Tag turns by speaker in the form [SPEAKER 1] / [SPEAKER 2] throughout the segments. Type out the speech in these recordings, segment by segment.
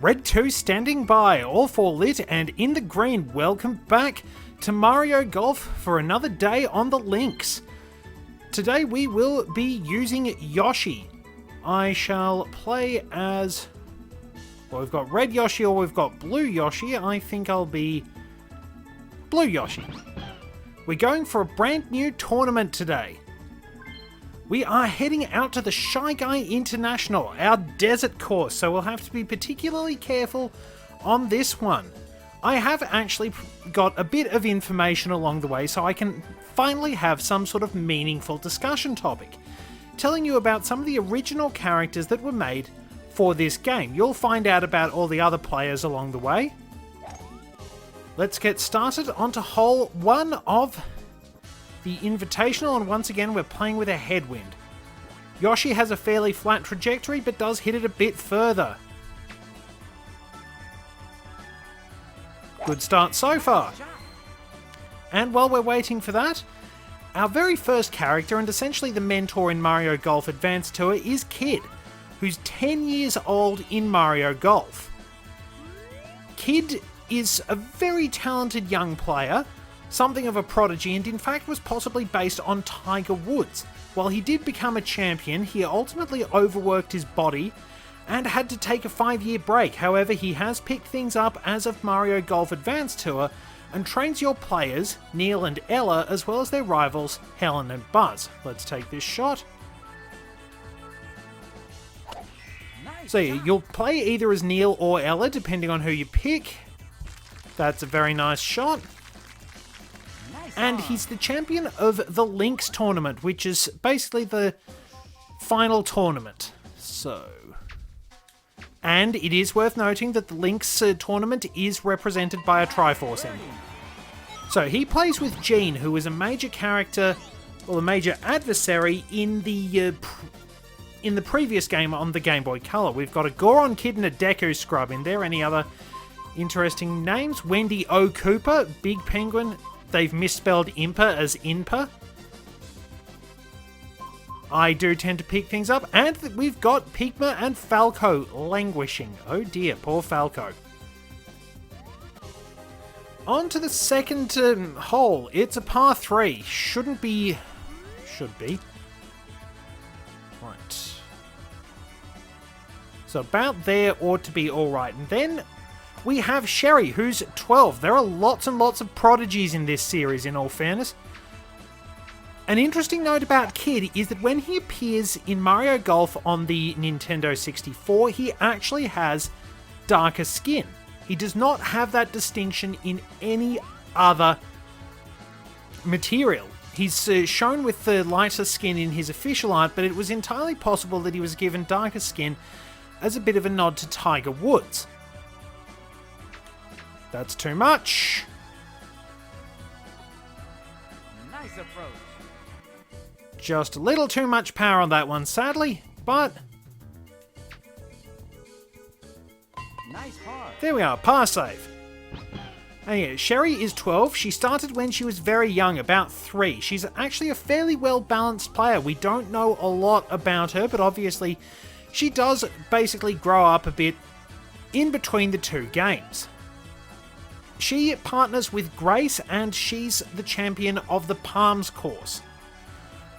[SPEAKER 1] Red 2 standing by, all for lit and in the green. Welcome back to Mario Golf for another day on the links. Today we will be using Yoshi. I shall play as... well, we've got Red Yoshi or we've got Blue Yoshi. I think I'll be Blue Yoshi. We're going for a brand new tournament today. We are heading out to the Shy Guy International, our desert course, so we'll have to be particularly careful on this one. I have actually got a bit of information along the way so I can finally have some sort of meaningful discussion topic, telling you about some of the original characters that were made for this game. You'll find out about all the other players along the way. Let's get started onto hole 1 of the Invitational, and once again we're playing with a headwind. Yoshi has a fairly flat trajectory but does hit it a bit further. Good start so far. And while we're waiting for that, our very first character and essentially the mentor in Mario Golf Advanced Tour is Kid, who's 10 years old in Mario Golf. Kid is a very talented young player, something of a prodigy, and in fact was possibly based on Tiger Woods. While he did become a champion, he ultimately overworked his body and had to take a 5-year break. However, he has picked things up as of Mario Golf Advanced Tour and trains your players, Neil and Ella, as well as their rivals, Helen and Buzz. Let's take this shot. So you'll play either as Neil or Ella, depending on who you pick. That's a very nice shot. And he's the champion of the Links tournament, which is basically the final tournament. So... and it is worth noting that the Links tournament is represented by a Triforce emblem. So he plays with Gene, who is a major character, or a major adversary in the previous game on the Game Boy Color. We've got a Goron Kid and a Deku Scrub in there. Any other interesting names? Wendy O. Cooper, Big Penguin. They've misspelled Impa as Inpa. I do tend to pick things up. And we've got Pigma and Falco languishing. Oh dear, poor Falco. On to the second hole. It's a par 3. Should be. Right. So about there ought to be alright. And then we have Sherry, who's 12. There are lots and lots of prodigies in this series, in all fairness. An interesting note about Kid is that when he appears in Mario Golf on the Nintendo 64, he actually has darker skin. He does not have that distinction in any other material. He's shown with the lighter skin in his official art, but it was entirely possible that he was given darker skin as a bit of a nod to Tiger Woods. That's too much.
[SPEAKER 2] Nice approach.
[SPEAKER 1] Just a little too much power on that one, sadly, but
[SPEAKER 2] Nice par.
[SPEAKER 1] there we are, par save. And yeah, Sherry is 12. She started when she was very young, about 3. She's actually a fairly well-balanced player. We don't know a lot about her, but obviously she does basically grow up a bit in between the two games. She partners with Grace, and she's the champion of the Palms course.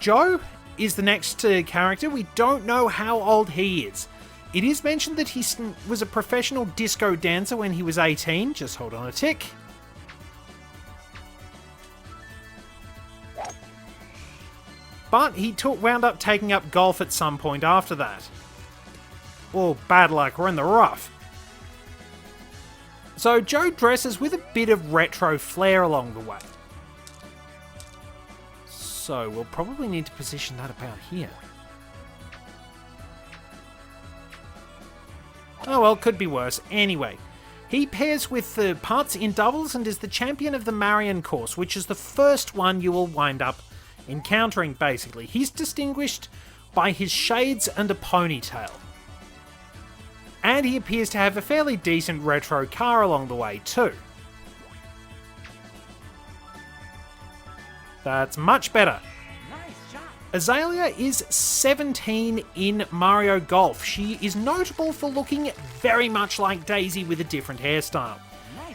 [SPEAKER 1] Joe is the next character. We don't know how old he is. It is mentioned that he was a professional disco dancer when he was 18. Just hold on a tick. But he wound up taking up golf at some point after that. Oh, bad luck. We're in the rough. So Joe dresses with a bit of retro flair along the way. So we'll probably need to position that about here. Oh well, could be worse. Anyway, he pairs with parts in doubles and is the champion of the Marion course, which is the first one you will wind up encountering, basically. He's distinguished by his shades and a ponytail. And he appears to have a fairly decent retro car along the way too. That's much better.
[SPEAKER 2] Nice shot.
[SPEAKER 1] Azalea is 17 in Mario Golf. She is notable for looking very much like Daisy with a different hairstyle.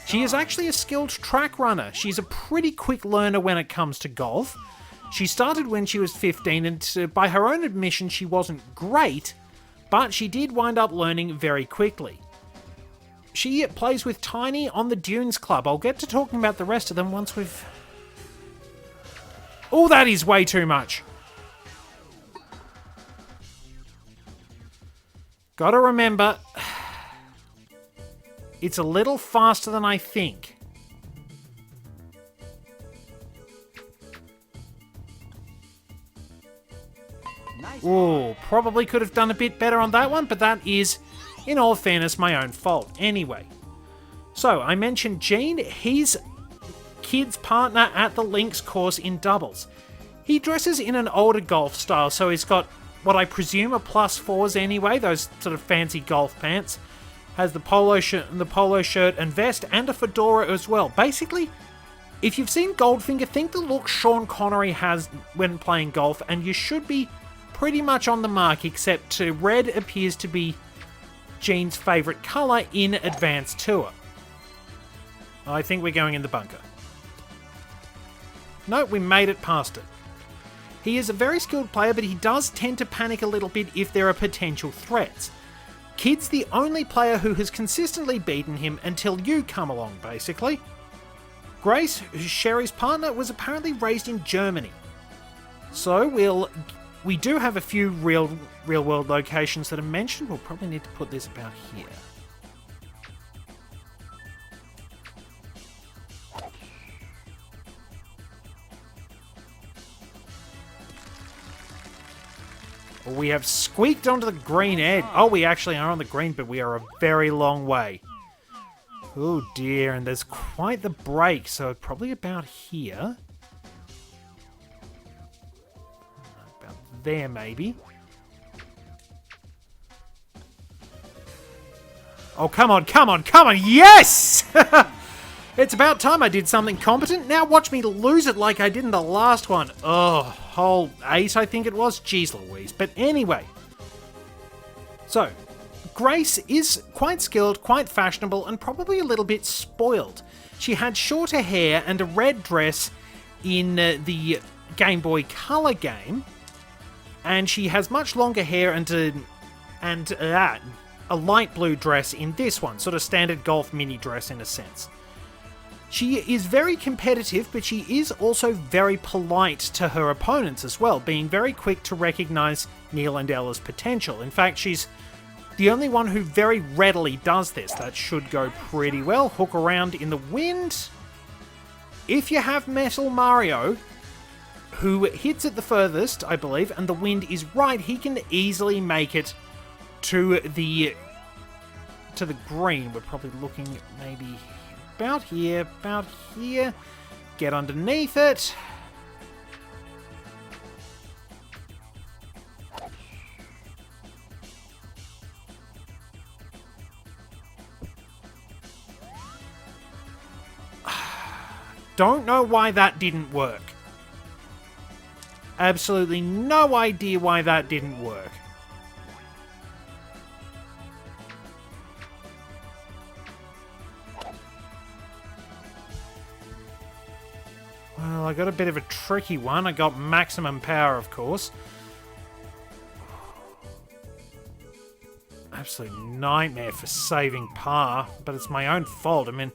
[SPEAKER 1] She is actually a skilled track runner. She's a pretty quick learner when it comes to golf. She started when she was 15 and by her own admission she wasn't great, but she did wind up learning very quickly. She plays with Tiny on the Dunes Club. I'll get to talking about the rest of them once we've... Oh, that is way too much. Gotta remember, it's a little faster than I think. Ooh, probably could have done a bit better on that one, but that is, in all fairness, my own fault. Anyway, so I mentioned Gene. He's Kid's partner at the links course in doubles. He dresses in an older golf style, so he's got what I presume are +4s anyway, those sort of fancy golf pants. Has the polo shirt and vest, and a fedora as well. Basically, if you've seen Goldfinger, think the look Sean Connery has when playing golf, and you should be pretty much on the mark, except red appears to be Gene's favourite colour in Advanced Tour. I think we're going in the bunker. No, we made it past it. He is a very skilled player, but he does tend to panic a little bit if there are potential threats. Kid's the only player who has consistently beaten him until you come along, basically. Grace, who's Sherry's partner, was apparently raised in Germany. So we do have a few real world locations that are mentioned. We'll probably need to put this about here. We have squeaked onto the green edge. Oh, we actually are on the green, but we are a very long way. Oh dear, and there's quite the break, so probably about here. About there, maybe. Oh, come on, come on, come on! Yes! It's about time I did something competent. Now watch me lose it like I did in the last one. Oh, hole 8 I think it was. Jeez Louise. But anyway. So, Grace is quite skilled, quite fashionable, and probably a little bit spoiled. She had shorter hair and a red dress in the Game Boy Color game. And she has much longer hair and a light blue dress in this one. Sort of standard golf mini dress in a sense. She is very competitive, but she is also very polite to her opponents as well, being very quick to recognise Neil and Ella's potential. In fact, she's the only one who very readily does this. That should go pretty well. Hook around in the wind. If you have Metal Mario, who hits it the furthest, I believe, and the wind is right, he can easily make it to the green. We're probably looking maybe... about here. Get underneath it. Don't know why that didn't work. Absolutely no idea why that didn't work. Well, I got a bit of a tricky one. I got maximum power, of course. Absolute nightmare for saving par, but it's my own fault. I mean,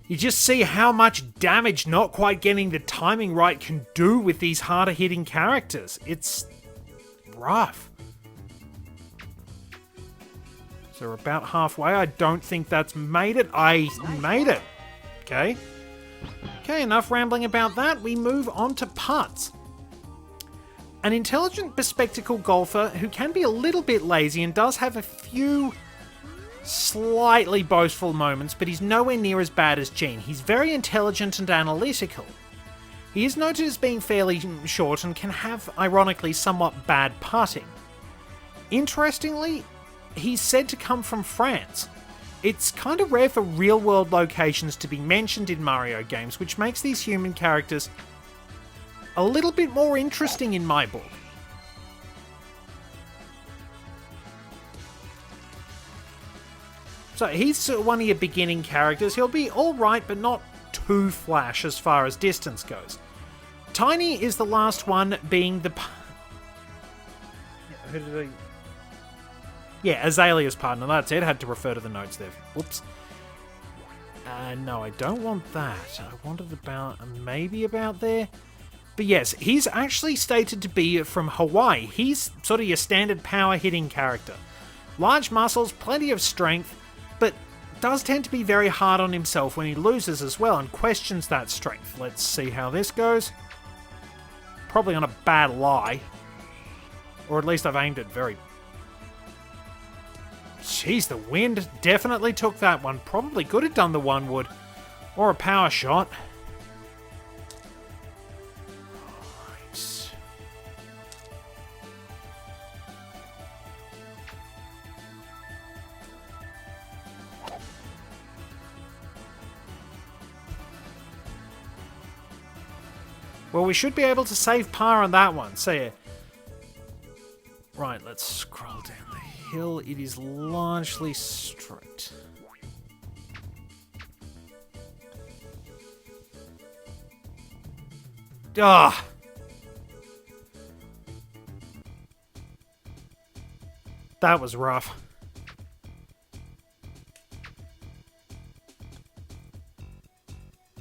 [SPEAKER 1] you just see how much damage not quite getting the timing right can do with these harder hitting characters. It's rough. So we're about halfway. I don't think that's made it. I made it. Okay. Okay, enough rambling about that. We move on to putts. An intelligent bespectacled golfer who can be a little bit lazy and does have a few slightly boastful moments, but he's nowhere near as bad as Gene. He's very intelligent and analytical. He is noted as being fairly short and can have, ironically, somewhat bad putting. Interestingly, he's said to come from France. It's kind of rare for real-world locations to be mentioned in Mario games, which makes these human characters a little bit more interesting in my book. So he's one of your beginning characters. He'll be alright, but not too flash as far as distance goes. Tiny is the last one, being the... Who did I... Yeah, Azalea's partner, that's it. Had to refer to the notes there. Whoops. No, I don't want that. I wanted about... maybe about there. But yes, he's actually stated to be from Hawaii. He's sort of your standard power hitting character. Large muscles, plenty of strength, but does tend to be very hard on himself when he loses as well and questions that strength. Let's see how this goes. Probably on a bad lie. Or at least I've aimed it very... Jeez, the wind definitely took that one. Probably could have done the one wood. Or a power shot. Alright. Well, we should be able to save par on that one. So yeah. Right, let's scroll down the hill. It is largely straight. Ah! That was rough.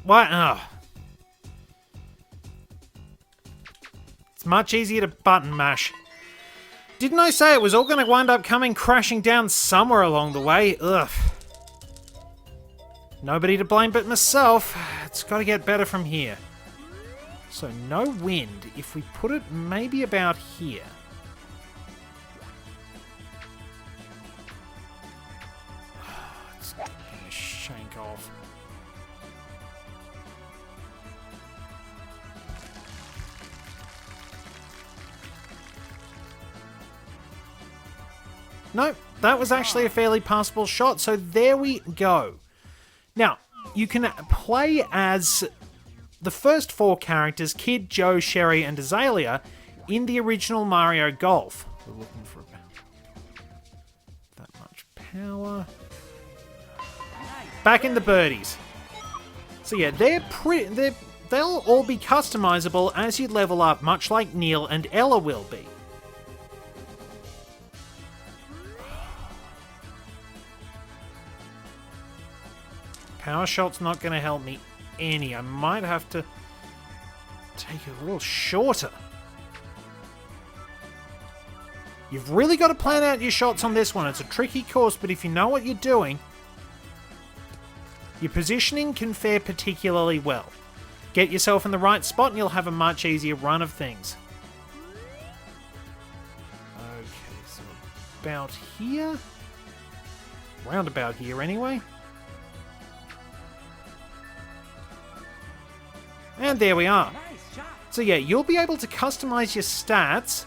[SPEAKER 1] What? Oh. It's much easier to button mash. Didn't I say it was all going to wind up coming crashing down somewhere along the way? Ugh. Nobody to blame but myself. It's got to get better from here. So no wind. If we put it maybe about here. It's going to shank off. No, that was actually a fairly passable shot, so there we go. Now, you can play as the first four characters, Kid, Joe, Sherry, and Azalea, in the original Mario Golf. We're looking for about that much power. Back in the birdies. So yeah, they'll all be customizable as you level up, much like Neil and Ella will be. Power shot's not going to help me any. I might have to take it a little shorter. You've really got to plan out your shots on this one. It's a tricky course, but if you know what you're doing, your positioning can fare particularly well. Get yourself in the right spot and you'll have a much easier run of things. Okay, so about here? Round about here anyway. And there we are. So yeah, you'll be able to customize your stats.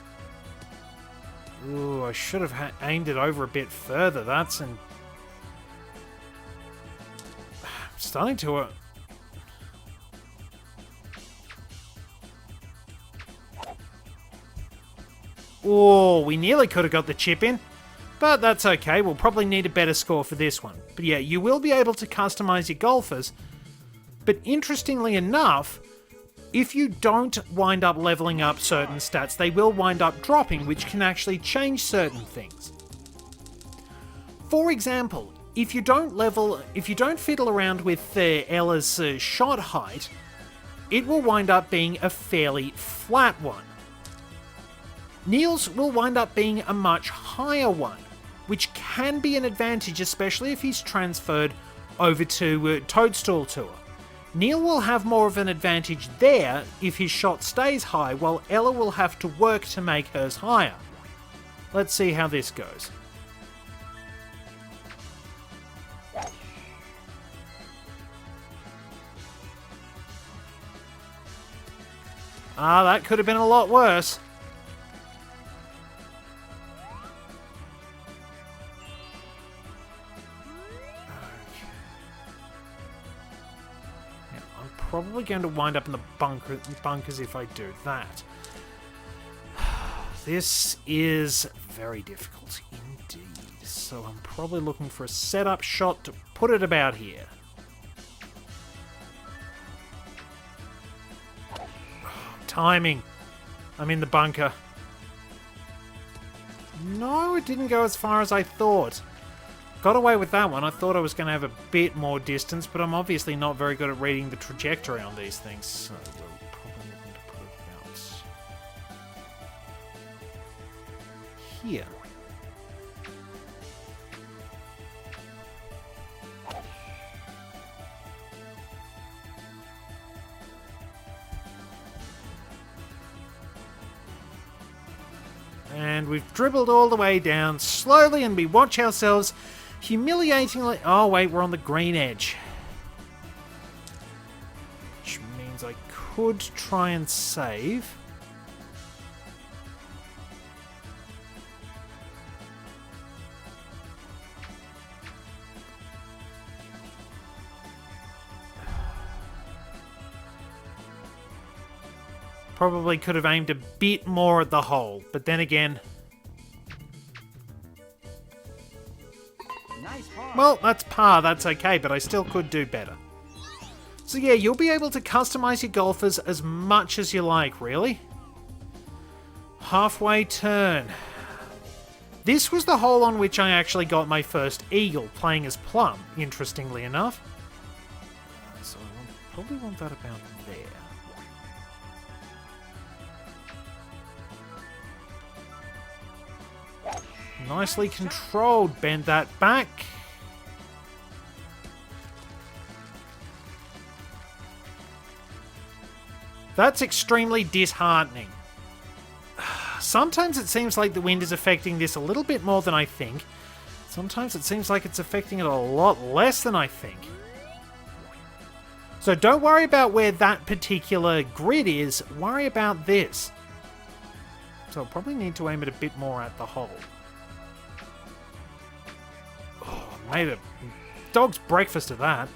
[SPEAKER 1] Ooh, I should have aimed it over a bit further. That's an... I'm starting to... Oh, we nearly could have got the chip in. But that's okay. We'll probably need a better score for this one. But yeah, you will be able to customize your golfers. But interestingly enough, if you don't wind up leveling up certain stats, they will wind up dropping, which can actually change certain things. For example, if you don't fiddle around with Ella's shot height, it will wind up being a fairly flat one. Neil's will wind up being a much higher one, which can be an advantage, especially if he's transferred over to Toadstool Tour. Neil will have more of an advantage there if his shot stays high, while Ella will have to work to make hers higher. Let's see how this goes. Ah, that could have been a lot worse. I'm probably going to wind up in the bunkers if I do that. This is very difficult indeed. So I'm probably looking for a setup shot to put it about here. Timing. I'm in the bunker. No, it didn't go as far as I thought. Got away with that one. I thought I was going to have a bit more distance, but I'm obviously not very good at reading the trajectory on these things. So we're probably going to put it about here. And we've dribbled all the way down slowly, and we watch ourselves humiliatingly... Oh, wait, we're on the green edge. Which means I could try and save. Probably could have aimed a bit more at the hole, but then again...
[SPEAKER 2] Nice par.
[SPEAKER 1] Well, that's par, that's okay, but I still could do better. So yeah, you'll be able to customize your golfers as much as you like, really. Halfway turn. This was the hole on which I actually got my first eagle, playing as plum, interestingly enough. So I probably want that about there. Nicely controlled. Bend that back. That's extremely disheartening. Sometimes it seems like the wind is affecting this a little bit more than I think. Sometimes it seems like it's affecting it a lot less than I think. So don't worry about where that particular grid is. Worry about this. So I'll probably need to aim it a bit more at the hole. Made a dog's breakfast of that.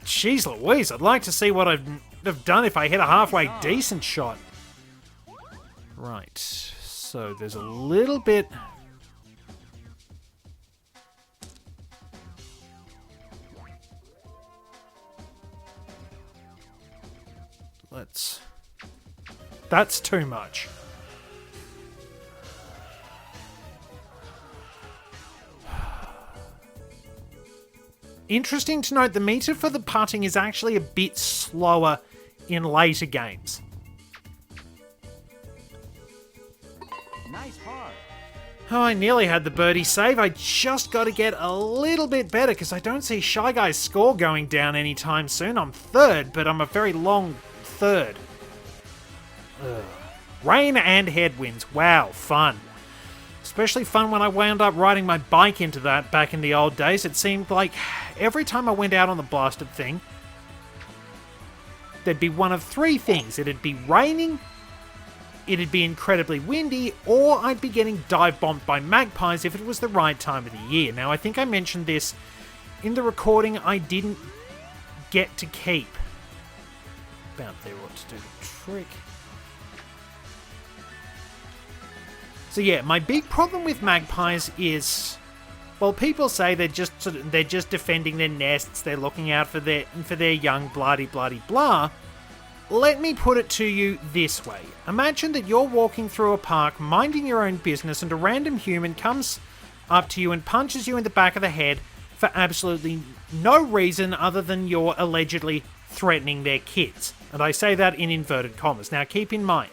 [SPEAKER 1] Jeez Louise, I'd like to see what I'd have done if I hit a halfway decent shot. Right, so there's a little bit... That's too much. Interesting to note, the meter for the putting is actually a bit slower in later games.
[SPEAKER 2] Nice par.
[SPEAKER 1] Oh, I nearly had the birdie save. I just got to get a little bit better because I don't see Shy Guy's score going down anytime soon. I'm third, but I'm a very long third. Ugh. Rain and headwinds. Wow, fun. Especially fun when I wound up riding my bike into that back in the old days. It seemed like every time I went out on the blasted thing, there'd be one of three things. It'd be raining, it'd be incredibly windy, or I'd be getting dive bombed by magpies if it was the right time of the year. Now, I think I mentioned this in the recording I didn't get to keep. About there ought to do the trick. So yeah, my big problem with magpies is, well, people say they're just defending their nests, they're looking out for their young, blah-de-blah-de-blah. Let me put it to you this way. Imagine that you're walking through a park, minding your own business, and a random human comes up to you and punches you in the back of the head for absolutely no reason other than you're allegedly threatening their kids. And I say that in inverted commas. Now keep in mind,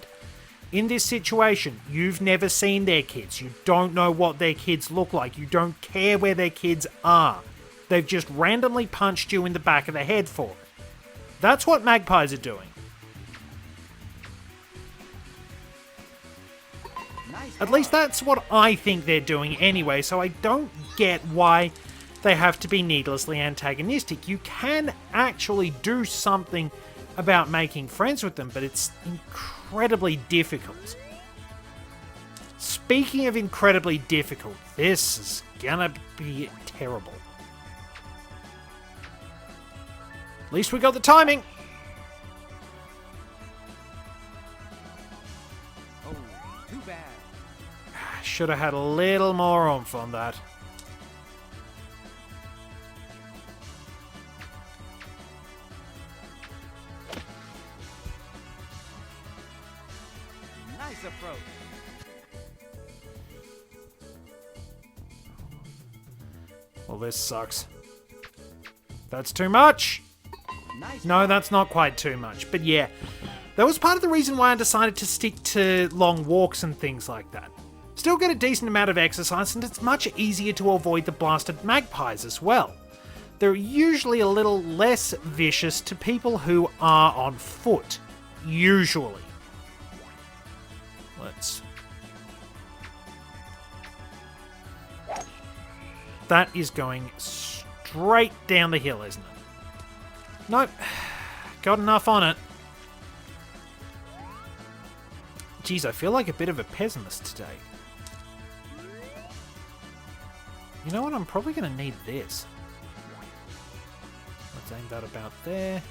[SPEAKER 1] in this situation, you've never seen their kids. You don't know what their kids look like. You don't care where their kids are. They've just randomly punched you in the back of the head for it. That's what magpies are doing.
[SPEAKER 2] Nice
[SPEAKER 1] At least that's what I think they're doing anyway, so I don't get why they have to be needlessly antagonistic. You can actually do something about making friends with them, but it's incredibly difficult. speaking of incredibly difficult, this is gonna be terrible. At least we got the timing.
[SPEAKER 2] Oh, too bad.
[SPEAKER 1] Should have had a little more oomph on that.
[SPEAKER 2] Nice approach.
[SPEAKER 1] Well, this sucks. That's too much.
[SPEAKER 2] Nice.
[SPEAKER 1] No, that's not quite too much. But yeah, that was part of the reason why I decided to stick to long walks and things like that. Still get a decent amount of exercise, and it's much easier to avoid the blasted magpies as well. They're usually a little less vicious to people who are on foot. Usually. Let's... That is going straight down the hill, isn't it? Nope. Got enough on it. Geez, I feel like a bit of a pessimist today. You know what? I'm probably going to need this. Let's aim that about there.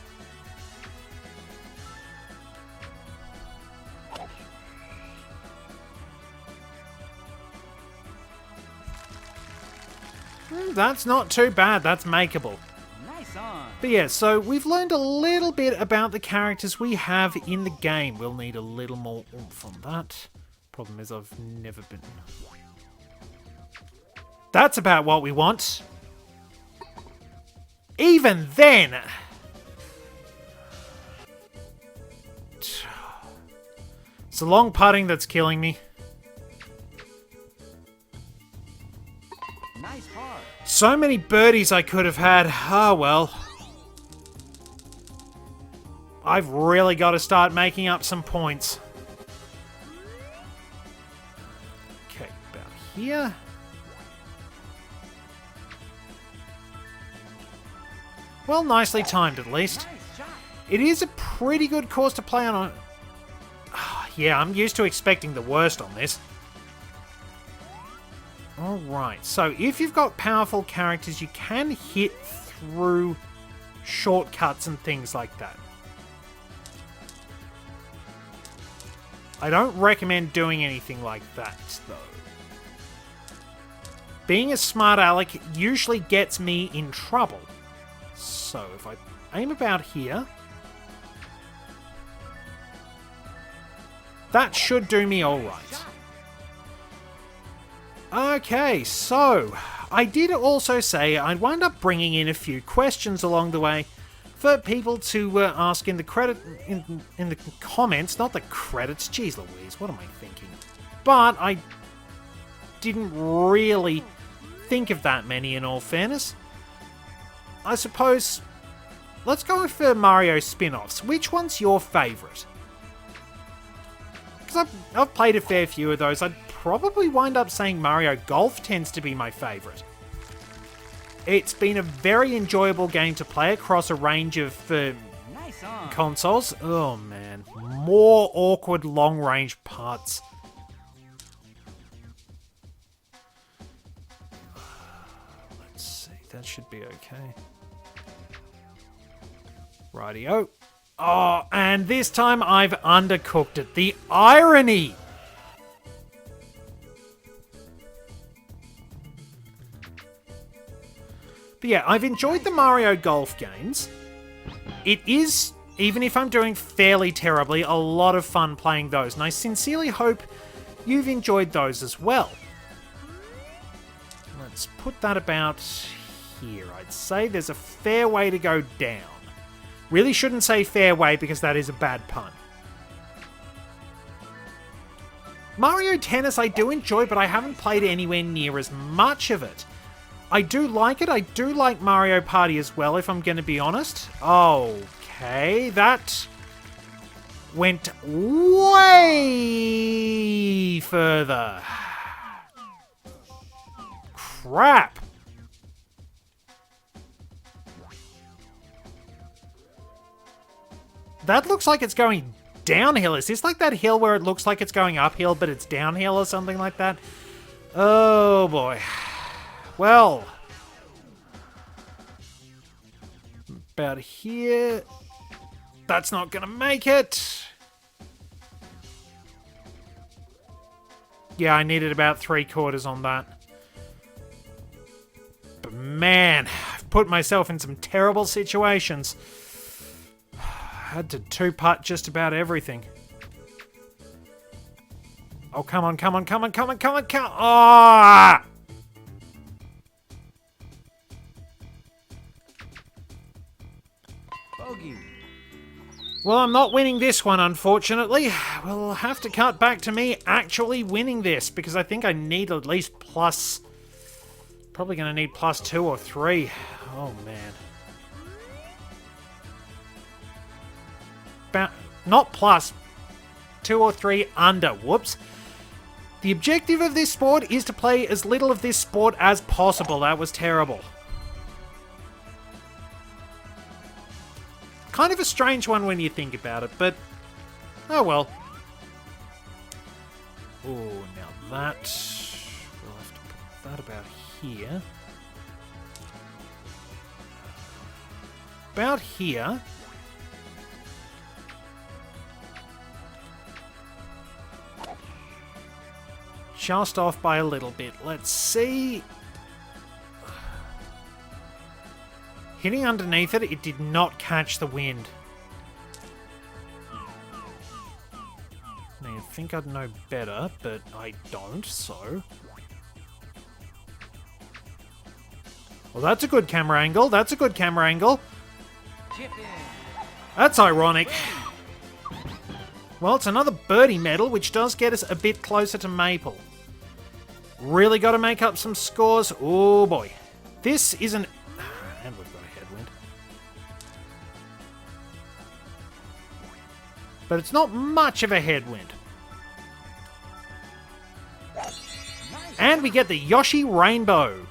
[SPEAKER 1] That's not too bad. That's makeable.
[SPEAKER 2] Nice on.
[SPEAKER 1] But yeah, so we've learned a little bit about the characters we have in the game. We'll need a little more oomph on that. Problem is I've never been... That's about what we want. Even then... It's the long putting that's killing me.
[SPEAKER 2] Nice par.
[SPEAKER 1] So many birdies I could have had. Ah, well. I've really got to start making up some points. Okay, about here. Well, nicely timed at least.
[SPEAKER 2] Nice shot.
[SPEAKER 1] It is a pretty good course to play on. Yeah, I'm used to expecting the worst on this. Alright, so if you've got powerful characters, you can hit through shortcuts and things like that. I don't recommend doing anything like that, though. Being a smart aleck usually gets me in trouble. So, if I aim about here... That should do me alright. Okay, so... I did also say I'd wind up bringing in a few questions along the way for people to ask in the in the comments, not the credits. Jeez Louise, what am I thinking? But I didn't really think of that many, in all fairness. I suppose... Let's go for Mario spin-offs. Which one's your favourite? Because I've played a fair few of those. I'd probably wind up saying Mario Golf tends to be my favourite. It's been a very enjoyable game to play across a range of
[SPEAKER 2] Nice on.
[SPEAKER 1] consoles. Oh man, more awkward long-range putts. Let's see, that should be okay. Rightio. Oh, and this time I've undercooked it. The irony! But yeah, I've enjoyed the Mario Golf games. It is, even if I'm doing fairly terribly, a lot of fun playing those, and I sincerely hope you've enjoyed those as well. Let's put that about here. I'd say there's a fair way to go down. Really shouldn't say fair way because that is a bad pun. Mario Tennis I do enjoy, but I haven't played anywhere near as much of it. I do like it. I do like Mario Party as well, if I'm going to be honest. Okay, that went way further. Crap. That looks like it's going downhill. Is this like that hill where it looks like it's going uphill, but it's downhill or something like that? Oh, boy. Well. About here. That's not going to make it. Yeah, I needed about 3/4 on that. But man, I've put myself in some terrible situations. I had to two-putt just about everything. Oh, come on, come on, come on, come on, come on, come on. Ah!
[SPEAKER 2] Bogey.
[SPEAKER 1] Well, I'm not winning this one, unfortunately. We'll have to cut back to me actually winning this, because I think I need at least plus... Probably going to need +2 or 3. Oh, man. Not plus. 2 or 3 under. Whoops. The objective of this sport is to play as little of this sport as possible. That was terrible. Kind of a strange one when you think about it, but... Oh, well. Oh, now that... We'll have to put that about here. About here. Just off by a little bit. Let's see. Hitting underneath it, it did not catch the wind. Now, you'd think I'd know better, but I don't, so... Well, that's a good camera angle. That's a good camera angle.
[SPEAKER 2] Chip in.
[SPEAKER 1] That's ironic. Well, it's another birdie medal, which does get us a bit closer to Maple. Really got to make up some scores. Oh, boy. This isn't... And we've got a headwind. But it's not much of a headwind. And we get the Yoshi Rainbow.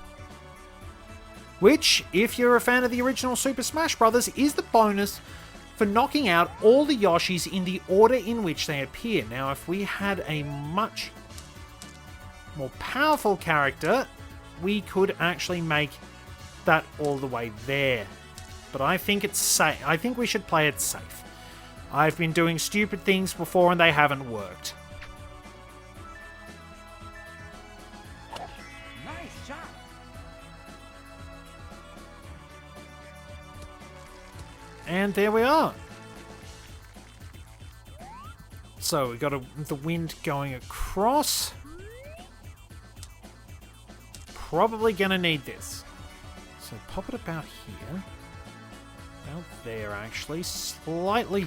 [SPEAKER 1] Which, if you're a fan of the original Super Smash Bros., is the bonus for knocking out all the Yoshis in the order in which they appear. Now, if we had a much more powerful character, we could actually make that all the way there. But I think it's safe. I think we should play it safe. I've been doing stupid things before and they haven't worked.
[SPEAKER 2] Nice shot.
[SPEAKER 1] And there we are. So we got the wind going across. Probably gonna need this. So pop it about here. About there, actually. Slightly.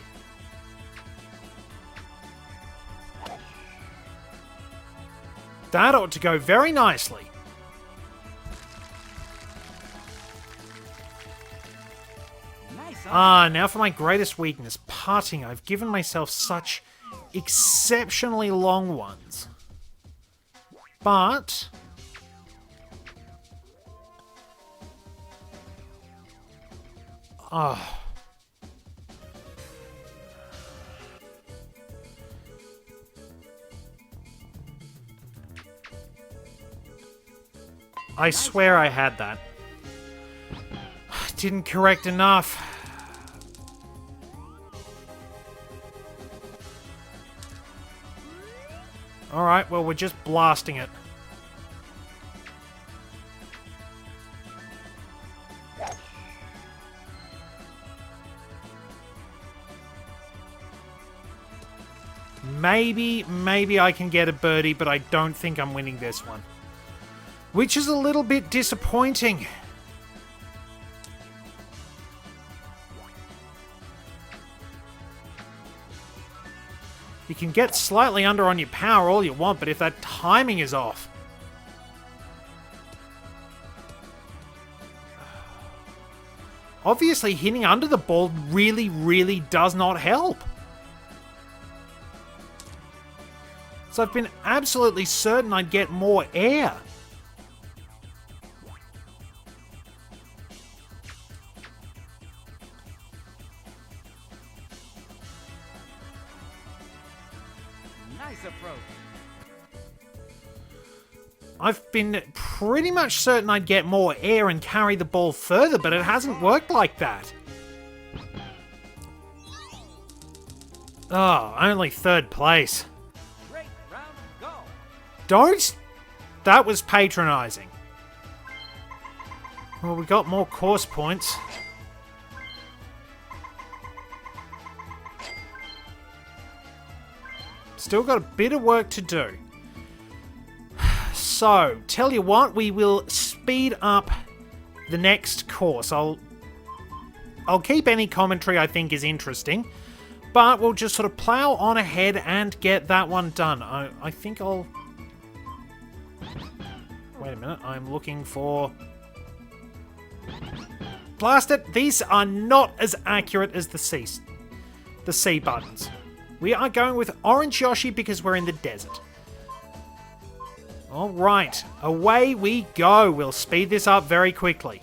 [SPEAKER 1] That ought to go very nicely.
[SPEAKER 2] Nice.
[SPEAKER 1] Ah, now for my greatest weakness, putting. I've given myself such exceptionally long ones. But... Ah. I swear I had that. Didn't correct enough. Alright, well, we're just blasting it. Maybe I can get a birdie, but I don't think I'm winning this one. Which is a little bit disappointing. You can get slightly under on your power all you want, but if that timing is off... Obviously, hitting under the ball really does not help. So I've been absolutely certain I'd get more air.
[SPEAKER 2] Nice approach.
[SPEAKER 1] I've been pretty much certain I'd get more air and carry the ball further, but it hasn't worked like that. Oh, only third place.
[SPEAKER 2] Great round go.
[SPEAKER 1] Don't! That was patronizing. Well, we got more course points. Still got a bit of work to do. So, tell you what, we will speed up the next course. I'll keep any commentary I think is interesting, but we'll just sort of plow on ahead and get that one done. I think I'll... Wait a minute, I'm looking for... Blast it! These are not as accurate as the C buttons. We are going with Orange Yoshi because we're in the desert. Alright, away we go. We'll speed this up very quickly.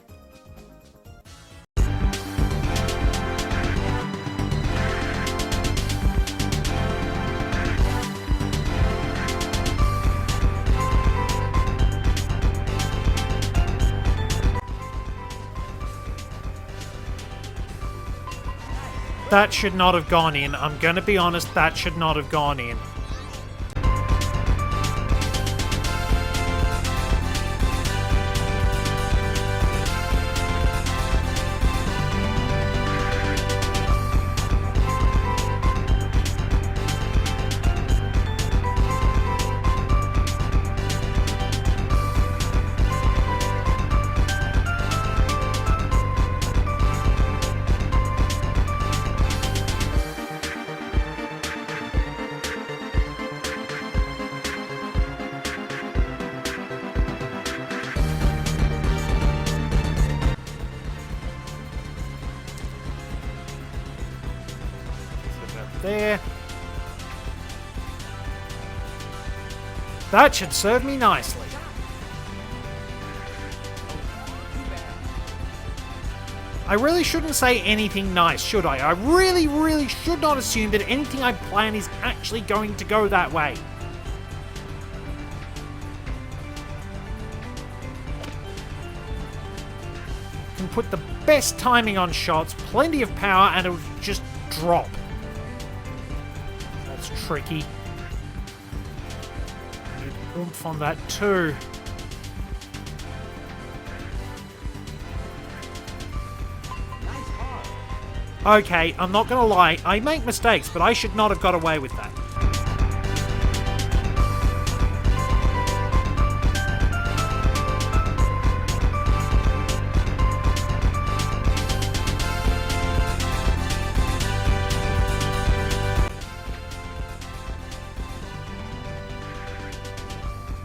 [SPEAKER 1] That should not have gone in. I'm going to be honest, that should not have gone in. There. That should serve me nicely. I really shouldn't say anything nice, should I? I really should not assume that anything I plan is actually going to go that way. Can put the best timing on shots, plenty of power, and it'll just drop. That's tricky. Need oomph on that too. Okay, I'm not gonna lie, I make mistakes, but I should not have got away with that.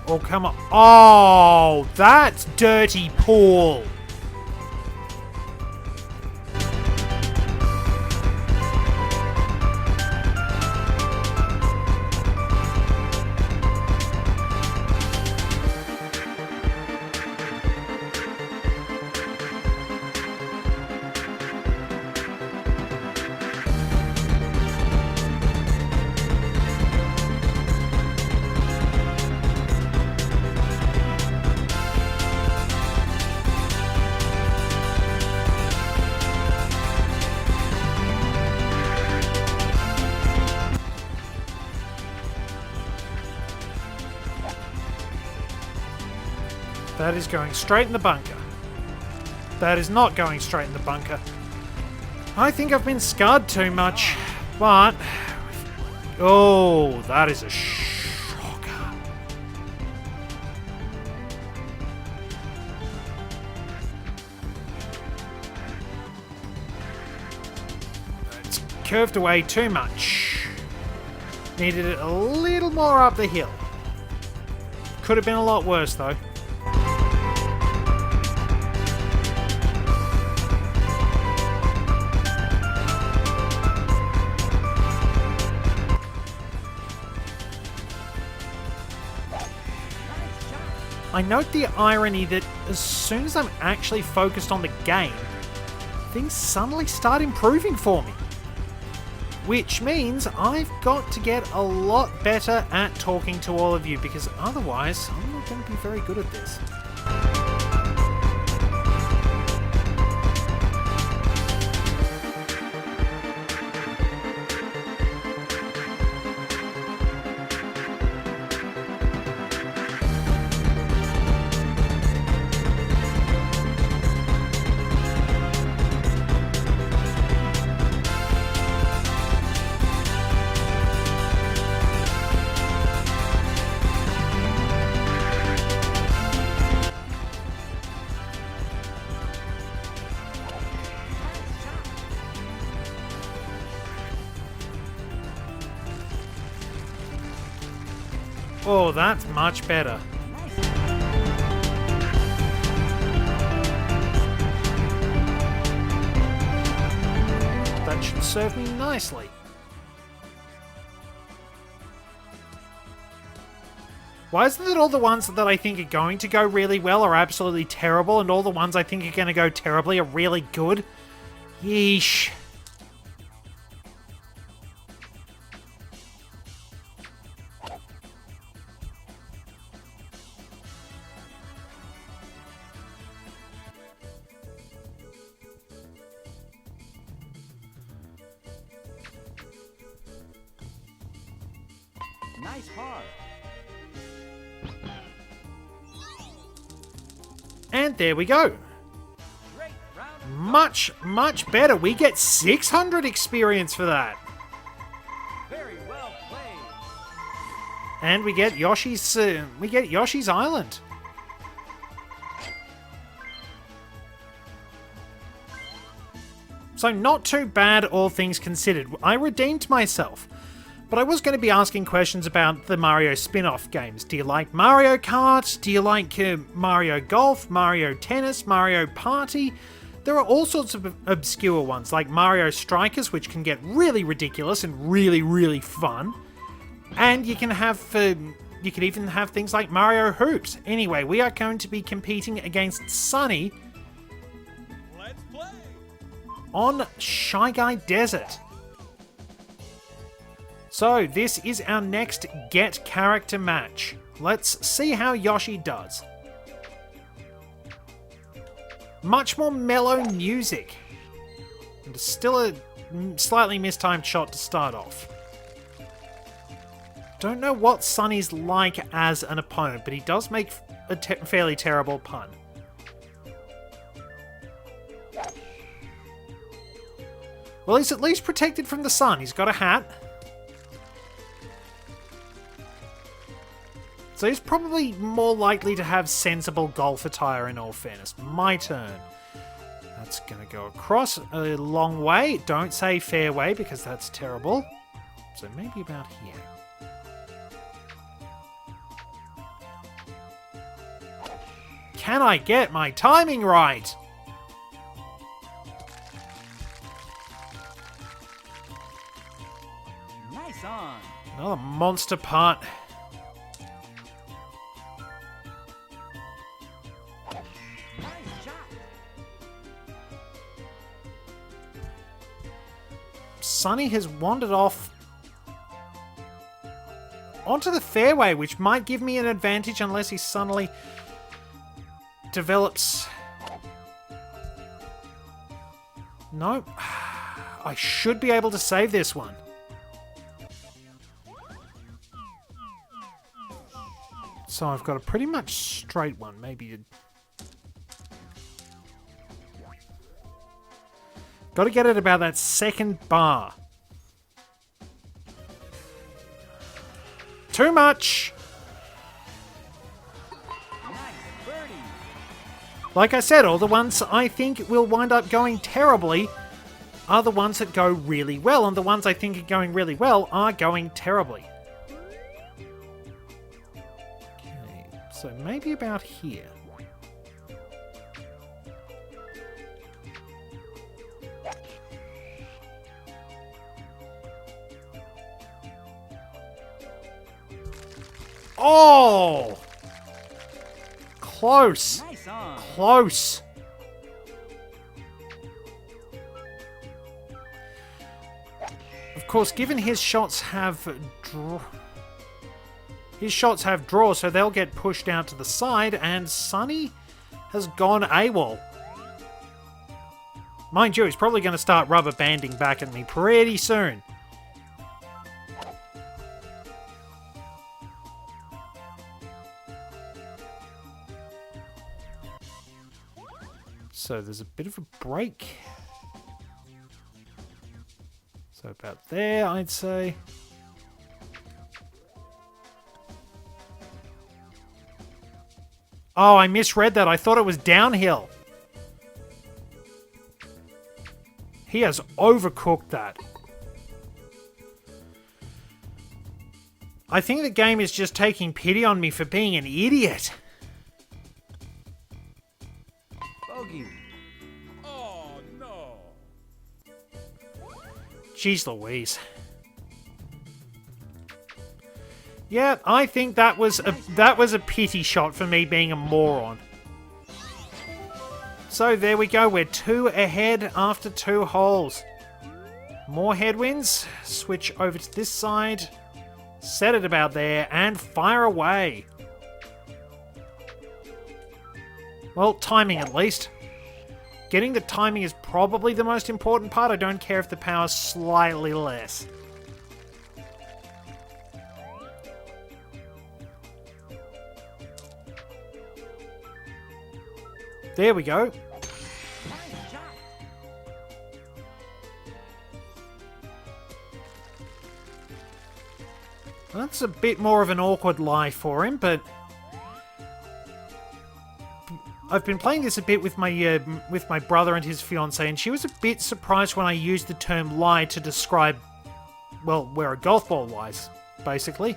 [SPEAKER 1] Oh, come on. Oh, that's dirty pool. That is going straight in the bunker. That is not going straight in the bunker. I think I've been scarred too much, but... Oh, that is a shocker. It's curved away too much. Needed it a little more up the hill. Could have been a lot worse, though. I note the irony that as soon as I'm actually focused on the game, things suddenly start improving for me. which means I've got to get a lot better at talking to all of you, because otherwise I'm not going to be very good at this. Oh, that's much better. That should serve me nicely. Why is it that all the ones that I think are going to go really well are absolutely terrible, and all the ones I think are going to go terribly are really good? Yeesh.
[SPEAKER 2] Nice par.
[SPEAKER 1] And there we go.
[SPEAKER 2] Great round.
[SPEAKER 1] Much better. We get 600 experience for that.
[SPEAKER 2] Very well played.
[SPEAKER 1] And we get Yoshi's Island. So not too bad, all things considered. I redeemed myself. But I was going to be asking questions about the Mario spin-off games. Do you like Mario Kart? Do you like Mario Golf, Mario Tennis, Mario Party? There are all sorts of obscure ones, like Mario Strikers, which can get really ridiculous and really, really fun. And you can have, you could even have things like Mario Hoops. Anyway, we are going to be competing against Sonny
[SPEAKER 2] Let's play.
[SPEAKER 1] on Shy Guy Desert. So, this is our next Get Character match. Let's see how Yoshi does. Much more mellow music. And still a slightly mistimed shot to start off. Don't know what Sonny's like as an opponent, but he does make a fairly terrible pun. Well, he's at least protected from the sun. He's got a hat. So he's probably more likely to have sensible golf attire, in all fairness. My turn. That's going to go across a long way. Don't say fairway, because that's terrible. So maybe about here. Can I get my timing right?
[SPEAKER 2] Nice on.
[SPEAKER 1] Another monster putt. Sonny has wandered off onto the fairway, which might give me an advantage unless he suddenly develops... Nope. I should be able to save this one. So I've got a pretty much straight one, maybe... Got to get it about that second bar. Too much!
[SPEAKER 2] Nice birdie.
[SPEAKER 1] Like I said, all the ones I think will wind up going terribly are the ones that go really well, and the ones I think are going really well are going terribly. Okay, so maybe about here. Oh! Close.
[SPEAKER 2] Nice on.
[SPEAKER 1] Close. Of course, given his shots have draw, so they'll get pushed out to the side, and Sonny has gone AWOL. Mind you, he's probably going to start rubber banding back at me pretty soon. So there's a bit of a break. So about there, I'd say. Oh, I misread that. I thought it was downhill. He has overcooked that. I think the game is just taking pity on me for being an idiot.
[SPEAKER 2] Bogey.
[SPEAKER 3] Oh, no.
[SPEAKER 1] Jeez Louise. Yeah, I think that was a pity shot for me being a moron. So there we go, we're 2 ahead after 2 holes. More headwinds, switch over to this side, set it about there, and fire away. Well, timing at least. Getting the timing is probably the most important part. I don't care if the power's slightly less. There we go.
[SPEAKER 2] Nice shot.
[SPEAKER 1] That's a bit more of an awkward lie for him, but I've been playing this a bit with my brother and his fiancée, and she was a bit surprised when I used the term lie to describe, well, where a golf ball lies, basically.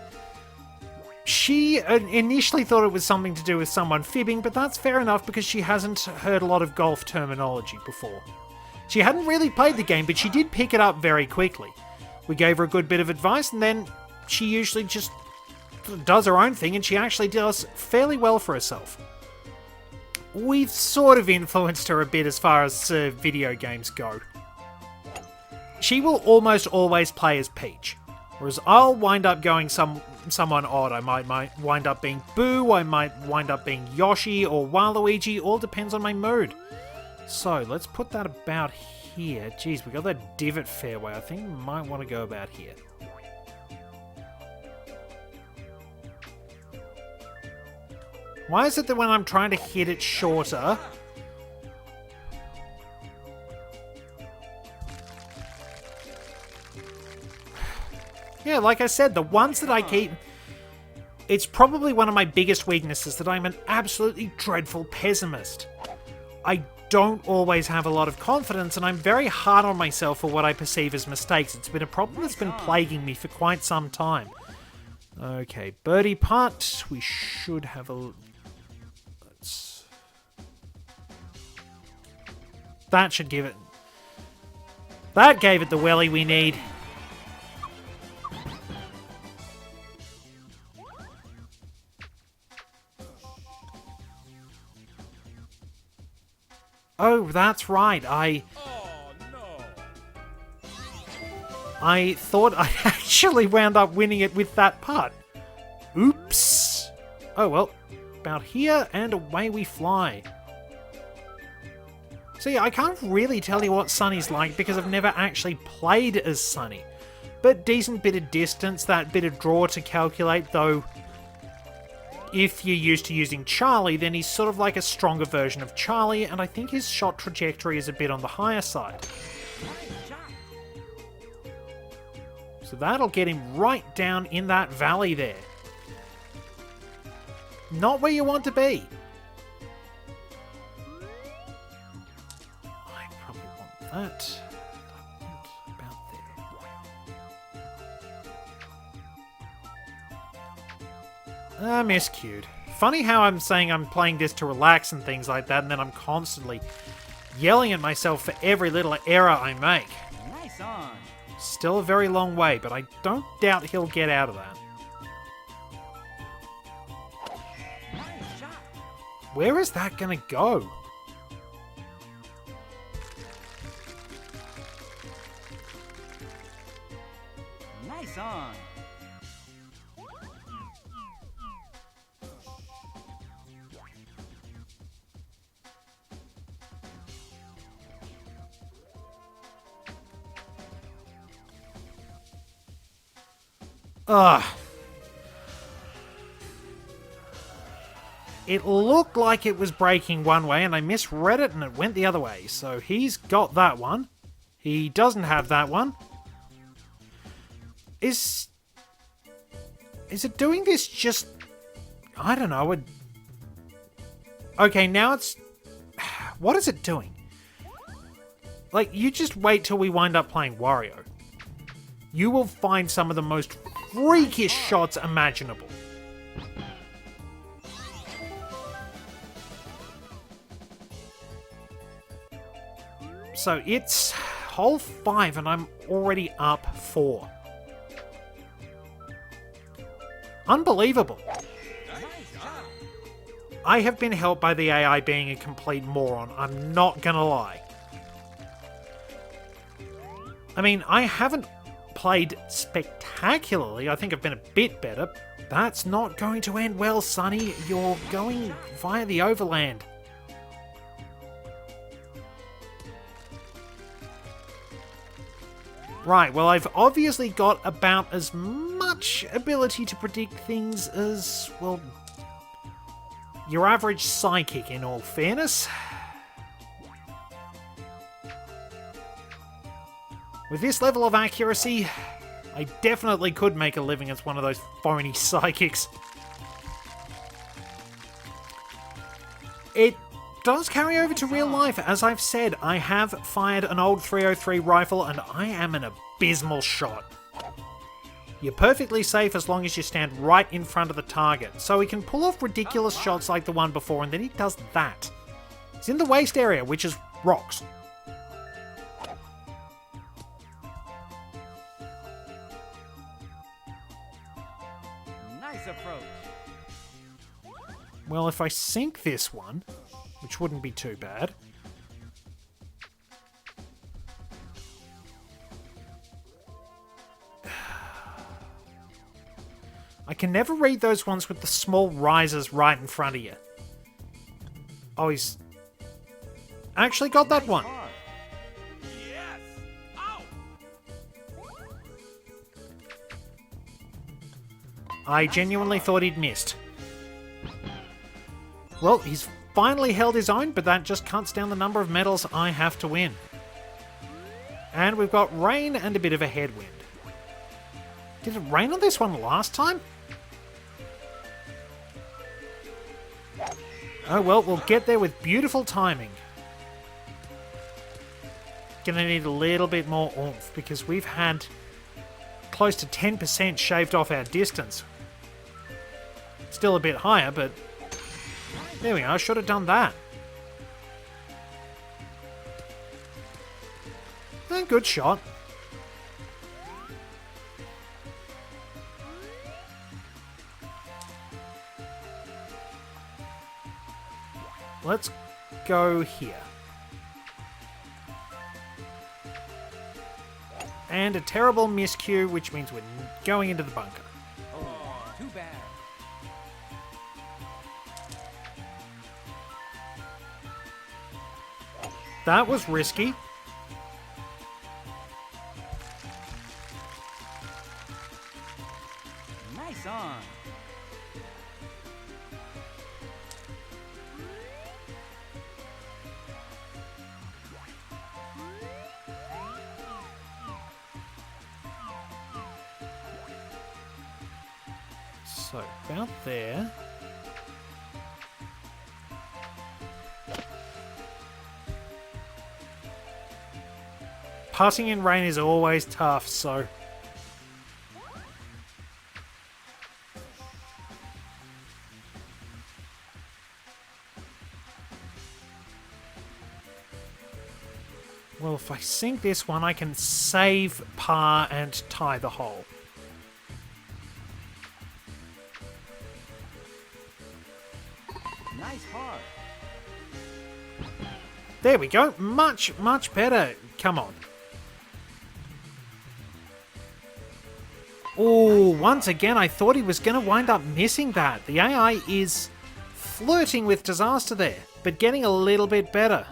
[SPEAKER 1] She initially thought it was something to do with someone fibbing, but that's fair enough because she hasn't heard a lot of golf terminology before. She hadn't really played the game, but she did pick it up very quickly. We gave her a good bit of advice, and then she usually just does her own thing, and she actually does fairly well for herself. We've sort of influenced her a bit as far as video games go. She will almost always play as Peach, whereas I'll wind up going someone odd. I might wind up being Boo, I might wind up being Yoshi or Waluigi, all depends on my mood. So, let's put that about here. Jeez, we got that divot fairway. I think we might want to go about here. Why is it that when I'm trying to hit it shorter... Yeah, like I said, the ones that I keep... It's probably one of my biggest weaknesses, that I'm an absolutely dreadful pessimist. I don't always have a lot of confidence, and I'm very hard on myself for what I perceive as mistakes. It's been a problem that's been plaguing me for quite some time. Okay, birdie putt. We should have a... That should give it... That gave it the welly we need. Oh, that's right. I thought I actually wound up winning it with that putt. Oops. Oh, well. About here, and away we fly. See, I can't really tell you what Sonny's like because I've never actually played as Sonny. But decent bit of distance, that bit of draw to calculate, though... If you're used to using Charlie, then he's sort of like a stronger version of Charlie, and I think his shot trajectory is a bit on the higher side. So that'll get him right down in that valley there. Not where you want to be. I probably want that. I want about there. Miscued. Funny how I'm saying I'm playing this to relax and things like that, and then I'm constantly yelling at myself for every little error I make.
[SPEAKER 2] Nice on.
[SPEAKER 1] Still a very long way, but I don't doubt he'll get out of that.
[SPEAKER 2] Nice shot.
[SPEAKER 1] Where is that gonna go?
[SPEAKER 2] Nice on.
[SPEAKER 1] Ugh. It looked like it was breaking one way and I misread it and it went the other way. So he's got that one. He doesn't have that one. Is it doing this just... I don't know. Okay, now it's... What is it doing? Like, you just wait till we wind up playing Wario. You will find some of the most freakish shots imaginable. So it's hole 5 and I'm already up 4. Unbelievable. I have been helped by the AI being a complete moron, I'm not gonna lie. I mean, I haven't played spectacularly, I think I've been a bit better. That's not going to end well, Sonny. You're going via the overland. Right, well, I've obviously got about as much ability to predict things as, well, your average psychic, in all fairness. With this level of accuracy, I definitely could make a living as one of those phony psychics. It does carry over to real life. As I've said, I have fired an old 303 rifle and I am an abysmal shot. You're perfectly safe as long as you stand right in front of the target, so he can pull off ridiculous shots like the one before and then he does that. It's in the waist area, which is rocks.
[SPEAKER 2] Nice approach.
[SPEAKER 1] Well, if I sink this one, which wouldn't be too bad. I can never read those ones with the small risers right in front of you. Oh, he's actually got that one.
[SPEAKER 3] Yes! Ow!
[SPEAKER 1] I genuinely thought he'd missed. Well, he's finally held his own, but that just cuts down the number of medals I have to win. And we've got rain and a bit of a headwind. Did it rain on this one last time? Oh well, we'll get there with beautiful timing. Gonna need a little bit more oomph because we've had close to 10% shaved off our distance. Still a bit higher, but there we go, I should have done that. Good shot. Let's go here. And a terrible miscue, which means we're going into the bunker.
[SPEAKER 2] Oh, too bad.
[SPEAKER 1] That was risky.
[SPEAKER 2] Nice on.
[SPEAKER 1] So, about there. Passing in rain is always tough, so... Well, if I sink this one, I can save par and tie the hole.
[SPEAKER 2] Nice par.
[SPEAKER 1] There we go. Much, much better. Come on. Oh, once again, I thought he was going to wind up missing that. The AI is flirting with disaster there, but getting a little bit better.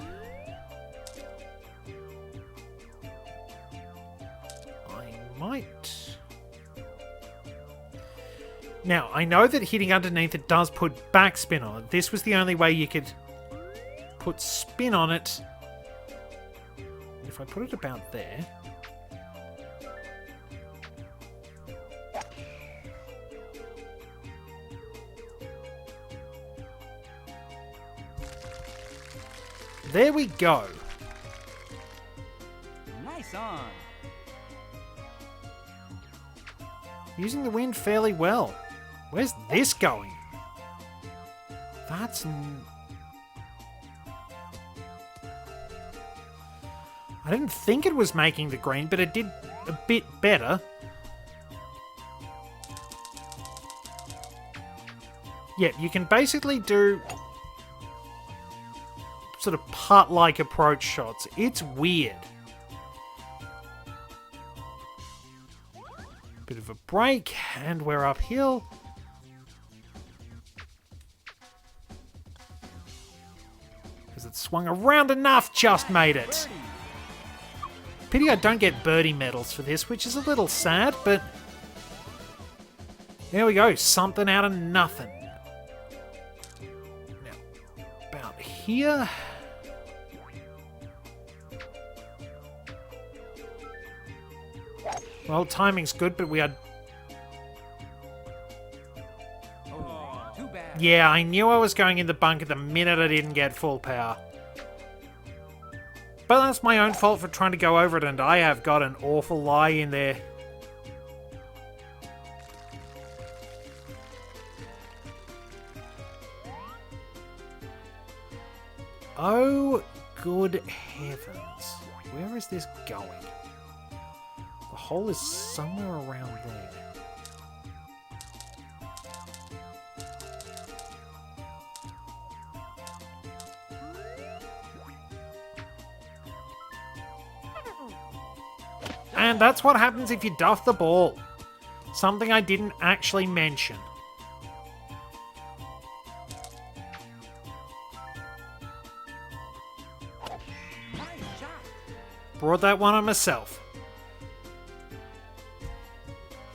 [SPEAKER 1] I might... Now, I know that hitting underneath it does put backspin on it. This was the only way you could put spin on it. If I put it about there... There we go.
[SPEAKER 2] Nice on.
[SPEAKER 1] Using the wind fairly well. Where's this going? That's... I didn't think it was making the green, but it did a bit better. Yeah, you can basically do sort of putt-like approach shots. It's weird. Bit of a break, and we're uphill. Because it swung around enough, just made it. Pity I don't get birdie medals for this, which is a little sad, but... There we go, something out of nothing. Now, about here... Well, timing's good, but we are...
[SPEAKER 2] Oh, too bad.
[SPEAKER 1] Yeah, I knew I was going in the bunker the minute I didn't get full power. But that's my own fault for trying to go over it, and I have got an awful lie in there. Oh, good heavens. Where is this going? The hole is somewhere around there. And that's what happens if you duff the ball. Something I didn't actually mention.
[SPEAKER 2] Nice shot.
[SPEAKER 1] Brought that one on myself.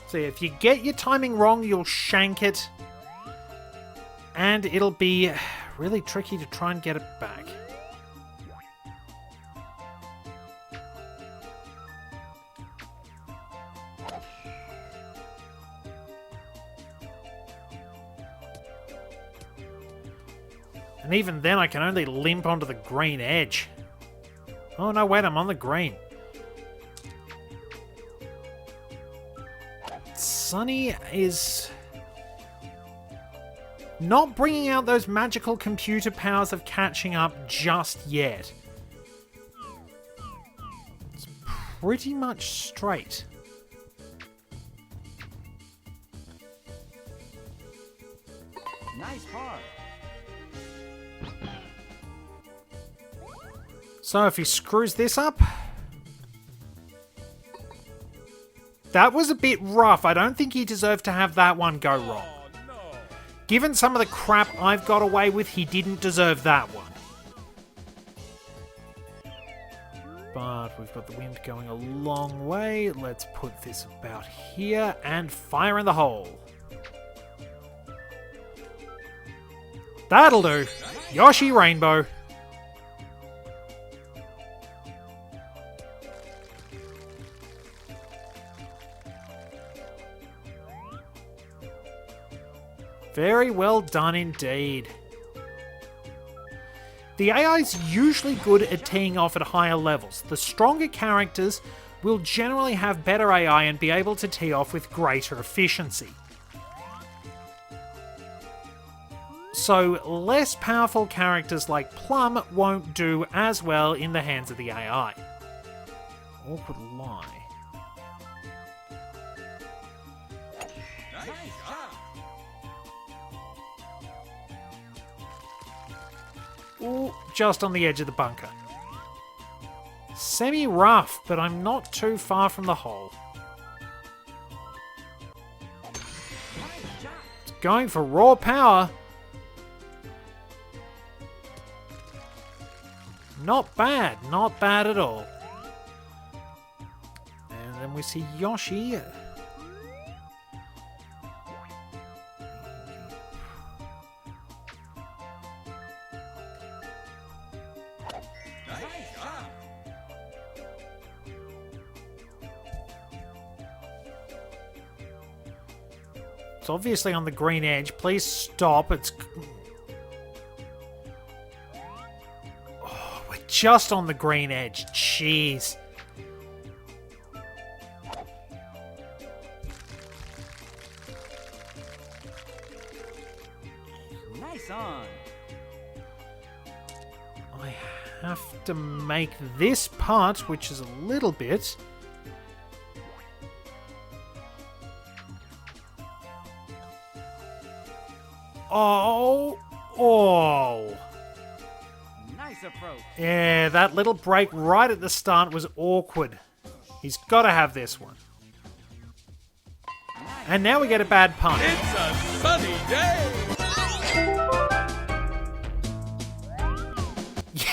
[SPEAKER 1] See, if you get your timing wrong, you'll shank it. And it'll be really tricky to try and get it back. And even then, I can only limp onto the green edge. Oh no, wait, I'm on the green. Sonny is not bringing out those magical computer powers of catching up just yet. It's pretty much straight.
[SPEAKER 2] Nice par.
[SPEAKER 1] So if he screws this up... That was a bit rough. I don't think he deserved to have that one go wrong. Given some of the crap I've got away with, he didn't deserve that one. But we've got the wind going a long way. Let's put this about here and fire in the hole. That'll do. Yoshi Rainbow. Very well done indeed. The AI is usually good at teeing off at higher levels. The stronger characters will generally have better AI and be able to tee off with greater efficiency. So less powerful characters like Plum won't do as well in the hands of the AI. Awkward lie. Ooh, just on the edge of the bunker. Semi-rough, but I'm not too far from the hole. Going for raw power. Not bad. Not bad at all. And then we see Yoshi.
[SPEAKER 3] Nice job.
[SPEAKER 1] It's obviously on the green edge. Please stop. It's... Oh, we're just on the green edge. Jeez.
[SPEAKER 2] Nice on.
[SPEAKER 1] I have to make this part, which is a little bit... Oh, oh.
[SPEAKER 2] Nice approach.
[SPEAKER 1] Yeah, that little break right at the start was awkward. He's got to have this one. And now we get a bad pun.
[SPEAKER 3] It's a sunny day.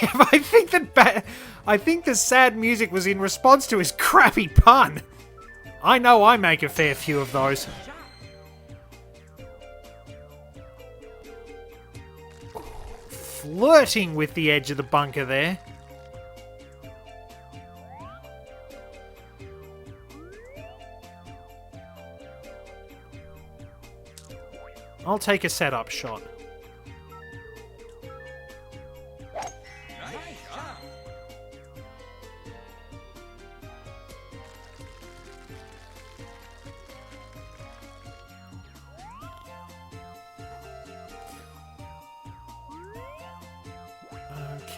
[SPEAKER 1] Yeah, but I think the sad music was in response to his crappy pun. I know I make a fair few of those. Flirting with the edge of the bunker there. I'll take a setup shot.
[SPEAKER 3] Nice job.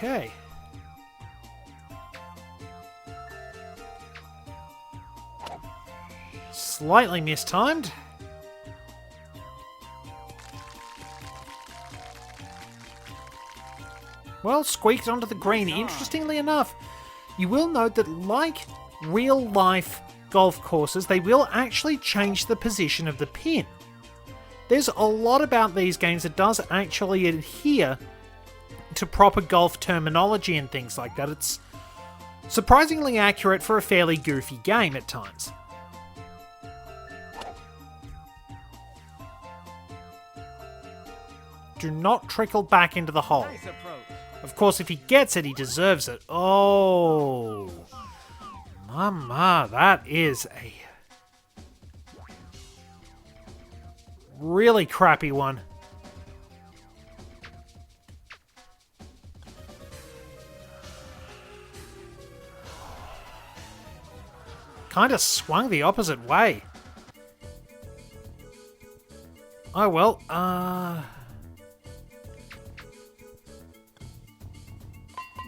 [SPEAKER 1] Okay. Slightly mistimed. Well, squeaked onto the green. Interestingly enough, you will note that like real-life golf courses, they will actually change the position of the pin. There's a lot about these games that does actually adhere to proper golf terminology and things like that. It's surprisingly accurate for a fairly goofy game at times. Do not trickle back into the hole.
[SPEAKER 2] Nice approach.
[SPEAKER 1] Of course, if he gets it, he deserves it. Oh. Mama, that is a really crappy one. Kind of swung the opposite way. Oh well,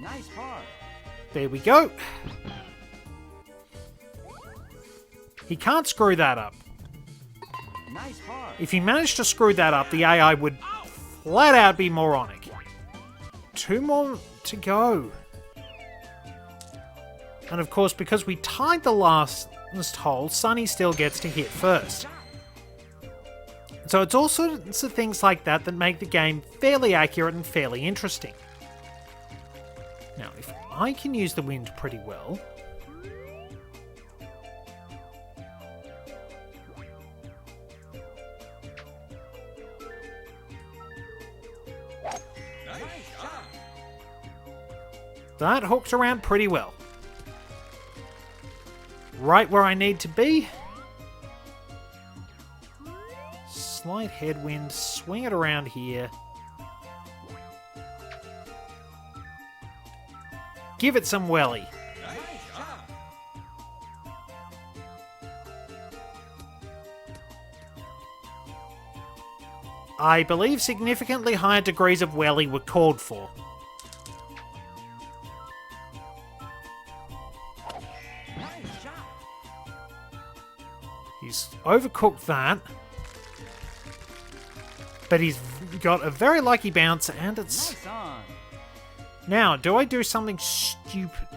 [SPEAKER 2] Nice par.
[SPEAKER 1] there we go. He can't screw that up.
[SPEAKER 2] Nice par.
[SPEAKER 1] If he managed to screw that up, the AI would flat out be moronic. 2 more to go. And of course, because we tied the last hole, Sonny still gets to hit first. So it's all sorts of things like that that make the game fairly accurate and fairly interesting. Now, if I can use the wind pretty well...
[SPEAKER 3] Nice job.
[SPEAKER 1] That hooked around pretty well. Right where I need to be. Slight headwind, swing it around here. Give it some welly.
[SPEAKER 3] Nice job.
[SPEAKER 1] I believe significantly higher degrees of welly were called for.
[SPEAKER 2] Nice shot.
[SPEAKER 1] He's overcooked that. But he's got a very lucky bounce, and it's...
[SPEAKER 2] Nice on.
[SPEAKER 1] Now, do I do something stupid?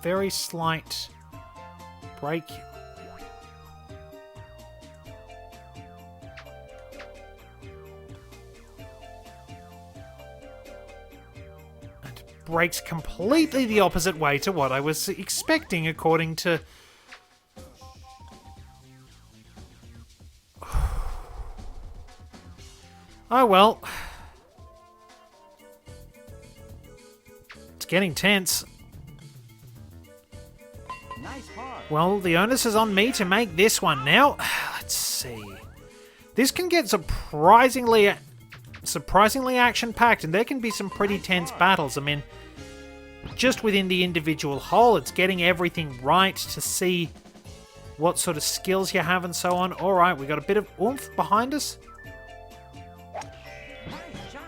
[SPEAKER 1] very slight break. And breaks completely the opposite way to what I was expecting, according to... Oh well. It's getting tense.
[SPEAKER 2] Nice par.
[SPEAKER 1] Well, the onus is on me to make this one now. Let's see. This can get surprisingly action-packed, and there can be some pretty tense battles. I mean, just within the individual hole, it's getting everything right to see what sort of skills you have and so on. All right, we got a bit of oomph behind us.
[SPEAKER 2] Nice shot.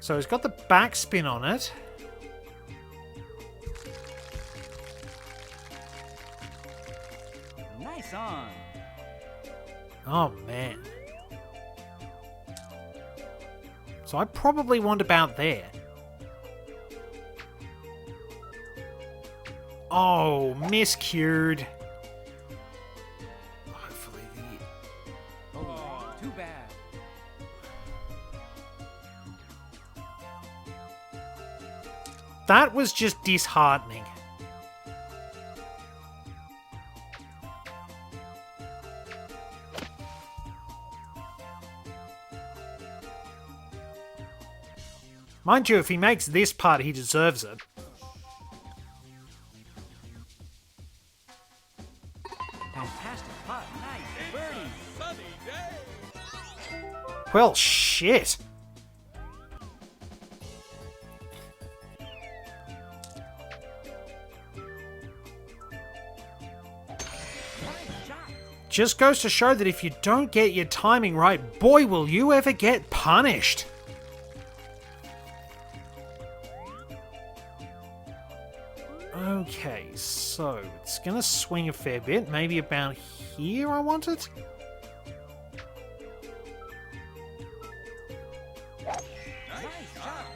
[SPEAKER 1] So he's got the backspin on it.
[SPEAKER 2] Nice on.
[SPEAKER 1] Oh, man. So I probably want about there. Oh, miscued. Hopefully the...
[SPEAKER 2] Oh, too bad.
[SPEAKER 1] That was just disheartening. Mind you, if he makes this part, he deserves it.
[SPEAKER 2] Fantastic putt. Nice birdie.
[SPEAKER 3] Sunny day.
[SPEAKER 1] Well, shit.
[SPEAKER 2] Nice shot.
[SPEAKER 1] Just goes to show that if you don't get your timing right, boy, will you ever get punished. Okay, so it's going to swing a fair bit. Maybe about here I want it?
[SPEAKER 3] Nice shot.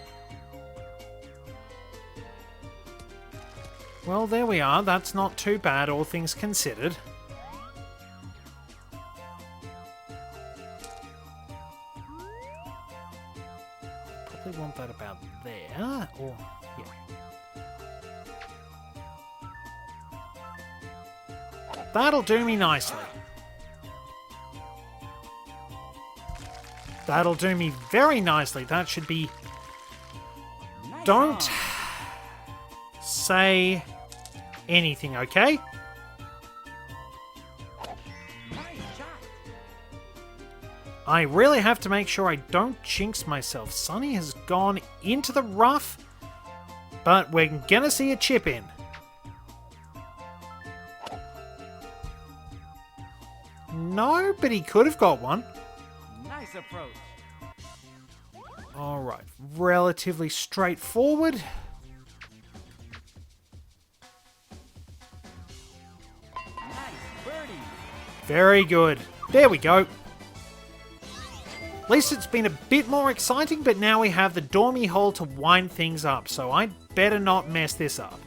[SPEAKER 1] Well, there we are. That's not too bad, all things considered. Probably want that about there. Or, yeah. That'll do me nicely. That'll do me very nicely. That should be...
[SPEAKER 2] Nice
[SPEAKER 1] Don't
[SPEAKER 2] on.
[SPEAKER 1] say anything, okay?
[SPEAKER 2] Nice shot.
[SPEAKER 1] I really have to make sure I don't jinx myself. Sonny has gone into the rough, but we're gonna see a chip in. No, but he could have got one.
[SPEAKER 2] Nice approach.
[SPEAKER 1] Alright, relatively straightforward.
[SPEAKER 2] Nice birdie.
[SPEAKER 1] Very good. There we go. At least it's been a bit more exciting, but now we have the Dormy hole to wind things up, so I'd better not mess this up.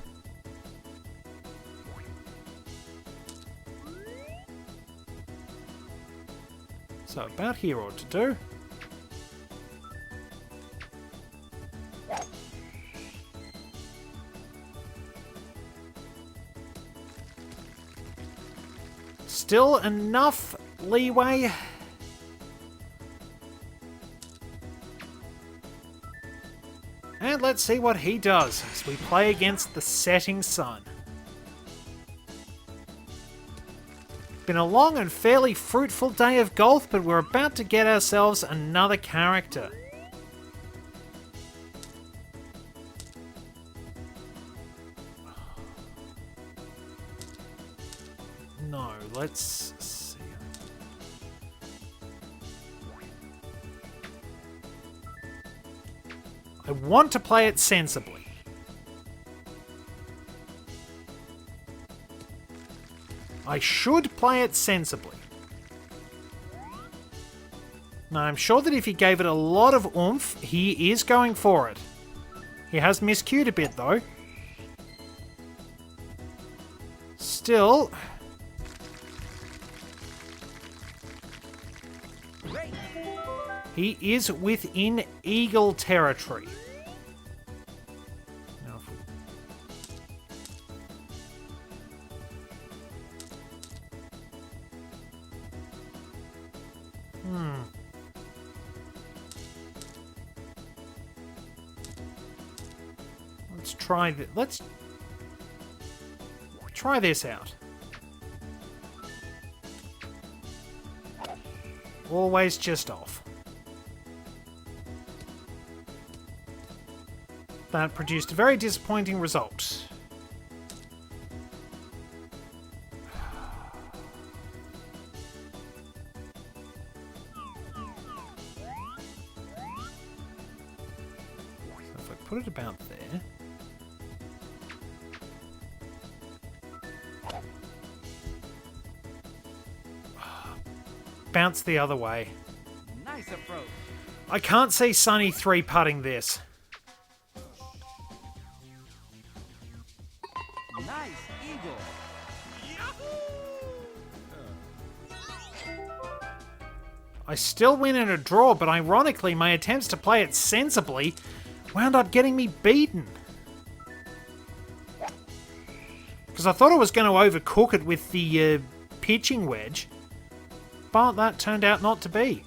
[SPEAKER 1] So about here ought to do. Still enough leeway. And let's see what he does as we play against the setting sun. Been a long and fairly fruitful day of golf, but we're about to get ourselves another character. No, let's see. I want to play it sensibly. I should play it sensibly. Now, I'm sure that if he gave it a lot of oomph, he is going for it. He has miscued a bit, though. still...
[SPEAKER 2] Great.
[SPEAKER 1] He is within eagle territory. Now if we... Let's try let's try this out. Always just off. That produced a very disappointing result. So if I put it about there. Bounce the other way.
[SPEAKER 2] Nice approach.
[SPEAKER 1] I can't see Sonny 3-putting this.
[SPEAKER 2] Nice eagle.
[SPEAKER 1] I still win in a draw, but ironically, my attempts to play it sensibly wound up getting me beaten. Because I thought I was going to overcook it with the pitching wedge, but that turned out not to be.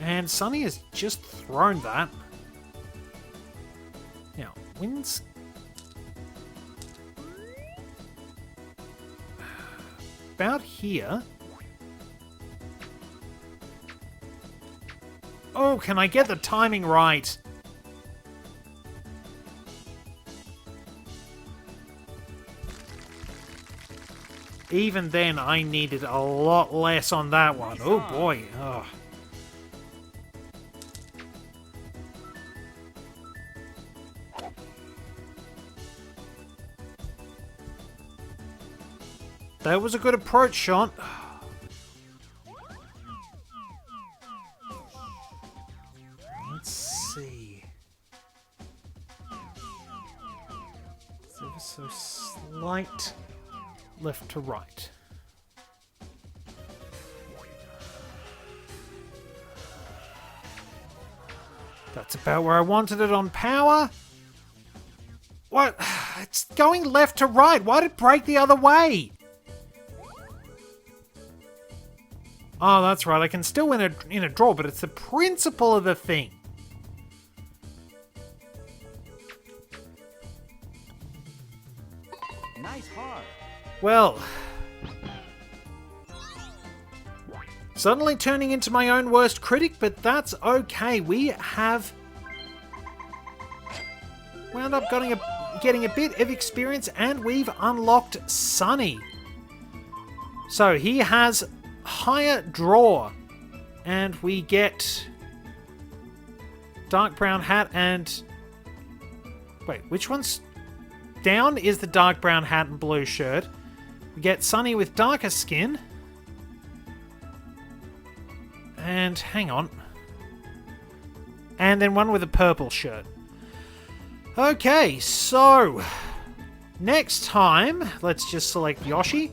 [SPEAKER 1] And Sonny has just thrown that. Now, wins... about here. Oh, can I get the timing right? Even then, I needed a lot less on that one. Oh boy. Oh. That was a good approach, Sean. Let's see. It's ever so slight left to right. That's about where I wanted it on power. What? It's going left to right. Why did it break the other way? Oh, that's right. I can still win in a draw, but it's the principle of the thing.
[SPEAKER 2] Nice par.
[SPEAKER 1] Well, suddenly turning into my own worst critic, but that's okay. We have wound up getting a bit of experience, and we've unlocked Sonny. So he has higher draw, and we get dark brown hat and... Wait, which one's... Down is the dark brown hat and blue shirt. We get Sonny with darker skin. And hang on. And then one with a purple shirt. Okay, so next time, let's just select Yoshi.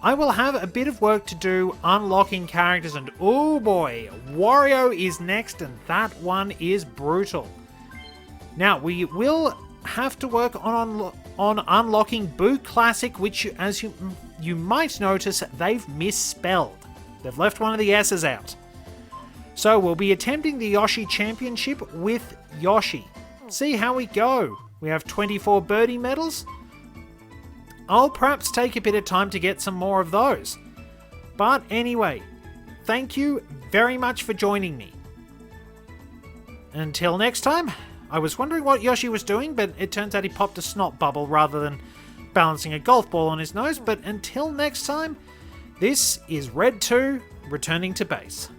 [SPEAKER 1] I will have a bit of work to do unlocking characters, and oh boy, Wario is next, and that one is brutal. Now, we will have to work on unlocking Boo Classic, which, as you might notice, they've misspelled. They've left one of the S's out. So we'll be attempting the Yoshi Championship with Yoshi. See how we go. We have 24 birdie medals. I'll perhaps take a bit of time to get some more of those. But anyway, thank you very much for joining me. Until next time, I was wondering what Yoshi was doing, but it turns out he popped a snot bubble rather than balancing a golf ball on his nose. But until next time, this is Red 2 returning to base.